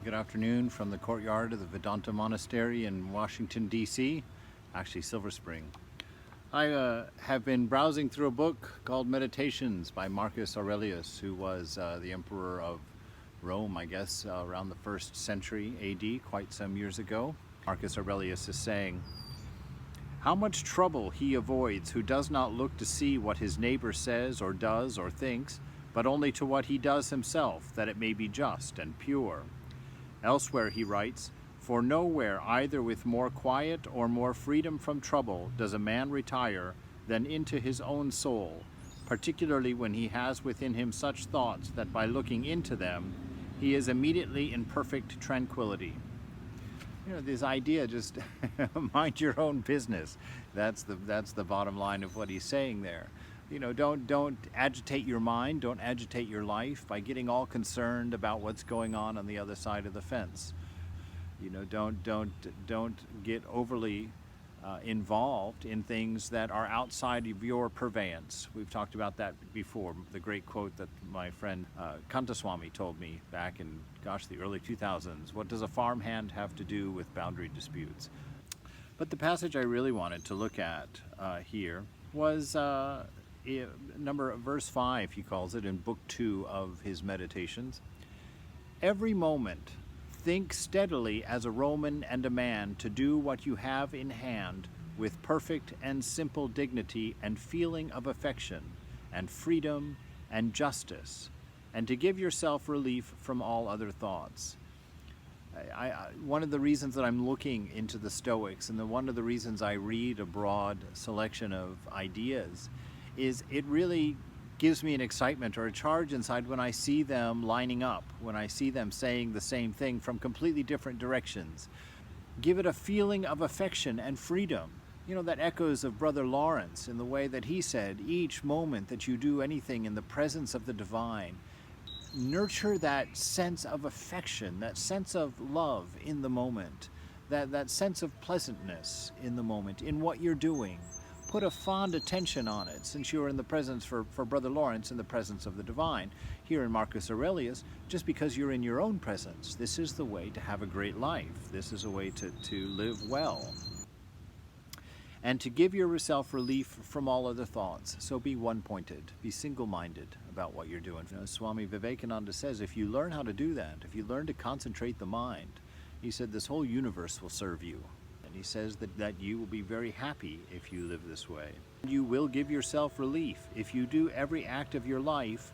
Good afternoon from the courtyard of the Vedanta Monastery in Washington, D.C., actually Silver Spring. I have been browsing through a book called Meditations by Marcus Aurelius, who was the emperor of Rome, I guess, around the 1st century AD, quite some years ago. Marcus Aurelius is saying, "How much trouble he avoids who does not look to see what his neighbor says or does or thinks, but only to what he does himself, that it may be just and pure." Elsewhere he writes, "For nowhere, either with more quiet or more freedom from trouble, does a man retire than into his own soul, particularly when he has within him such thoughts that by looking into them, he is immediately in perfect tranquility." You know, this idea, just mind your own business. That's the bottom line of what he's saying there. You know, don't agitate your mind, don't agitate your life by getting all concerned about what's going on the other side of the fence. You know, don't get overly involved in things that are outside of your purveyance. We've talked about that before. The great quote that my friend Kantaswamy told me back in, the early 2000s. What does a farmhand have to do with boundary disputes? But the passage I really wanted to look at here was verse 5, he calls it, in book 2 of his Meditations. "Every moment think steadily as a Roman and a man to do what you have in hand with perfect and simple dignity and feeling of affection and freedom and justice, and to give yourself relief from all other thoughts." One of the reasons that I'm looking into the Stoics, and one of the reasons I read a broad selection of ideas, is it really gives me an excitement or a charge inside when I see them lining up, when I see them saying the same thing from completely different directions. Give it a feeling of affection and freedom. You know, that echoes of Brother Lawrence in the way that he said, each moment that you do anything in the presence of the divine, nurture that sense of affection, that sense of love in the moment, that sense of pleasantness in the moment, in what you're doing. Put a fond attention on it, since you're in the presence, for Brother Lawrence, in the presence of the divine. Here in Marcus Aurelius, just because you're in your own presence, this is the way to have a great life. This is a way to live well. And to give yourself relief from all other thoughts. So be one-pointed, be single-minded about what you're doing. You know, Swami Vivekananda says, if you learn how to do that, if you learn to concentrate the mind, he said this whole universe will serve you. He says that you will be very happy if you live this way. You will give yourself relief if you do every act of your life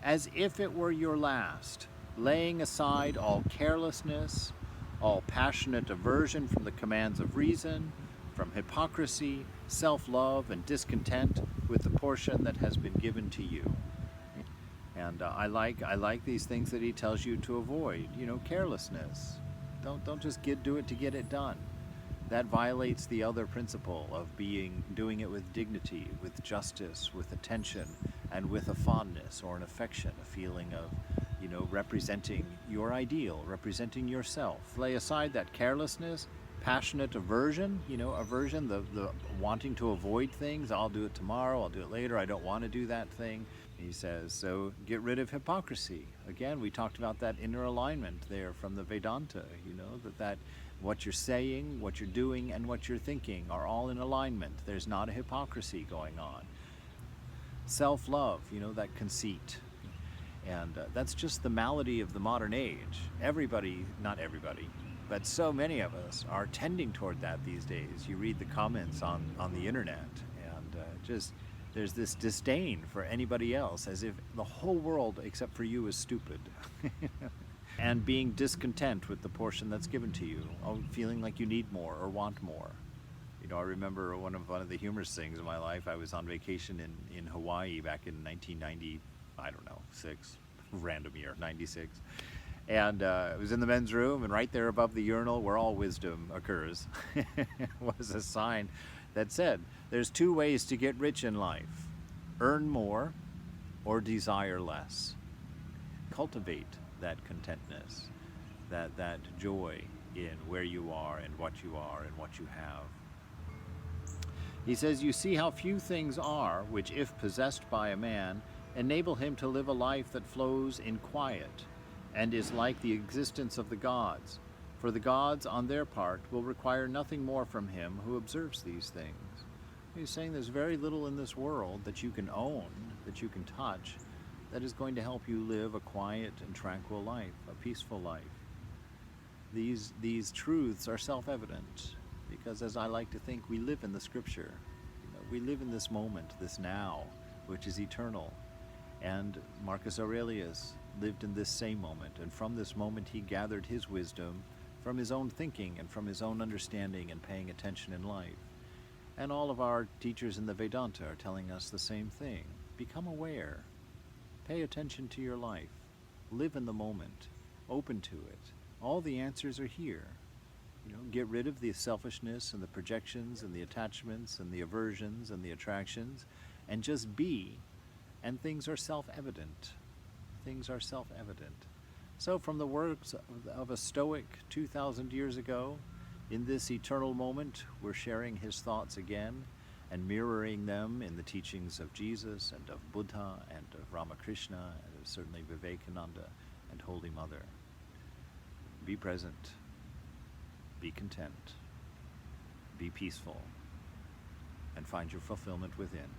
as if it were your last, laying aside all carelessness, all passionate aversion from the commands of reason, from hypocrisy, self-love, and discontent with the portion that has been given to you. And I like these things that he tells you to avoid. You know, carelessness. Don't just do it to get it done. That violates the other principle of doing it with dignity, with justice, with attention, and with a fondness or an affection, a feeling of, you know, representing your ideal, representing yourself. Lay aside that carelessness, passionate aversion, the wanting to avoid things. I'll do it tomorrow, I'll do it later, I don't want to do that thing. He says, so get rid of hypocrisy. Again, we talked about that inner alignment there from the Vedanta, you know, that what you're saying, what you're doing, and what you're thinking are all in alignment. There's not a hypocrisy going on. Self-love, you know, that conceit. And that's just the malady of the modern age. Everybody, not everybody, but so many of us are tending toward that these days. You read the comments on the internet, and there's this disdain for anybody else, as if the whole world except for you is stupid. And being discontent with the portion that's given to you, feeling like you need more or want more. You know, I remember one of the humorous things in my life. I was on vacation in Hawaii back in 1990, I don't know, 6, random year, 96. And I was in the men's room, and right there above the urinal where all wisdom occurs was a sign that said, there's 2 ways to get rich in life: earn more or desire less. Cultivate that contentness, that joy in where you are and what you are and what you have. He says, you see how few things are which, if possessed by a man, enable him to live a life that flows in quiet, and is like the existence of the gods. For the gods, on their part, will require nothing more from him who observes these things. He's saying there's very little in this world that you can own, that you can touch, that is going to help you live a quiet and tranquil life, a peaceful life. These truths are self-evident, because as I like to think, we live in the scripture. We live in this moment, this now, which is eternal. And Marcus Aurelius lived in this same moment, and from this moment he gathered his wisdom from his own thinking and from his own understanding and paying attention in life. And all of our teachers in the Vedanta are telling us the same thing. Become aware. Pay attention to your life. Live in the moment. Open to it. All the answers are here. Get rid of the selfishness and the projections and the attachments and the aversions and the attractions, and just be, and things are self-evident. Things are self-evident. So from the works of a Stoic 2,000 years ago, in this eternal moment, we're sharing his thoughts again and mirroring them in the teachings of Jesus and of Buddha and of Ramakrishna and certainly Vivekananda and Holy Mother. Be present. Be content. Be peaceful. And find your fulfillment within.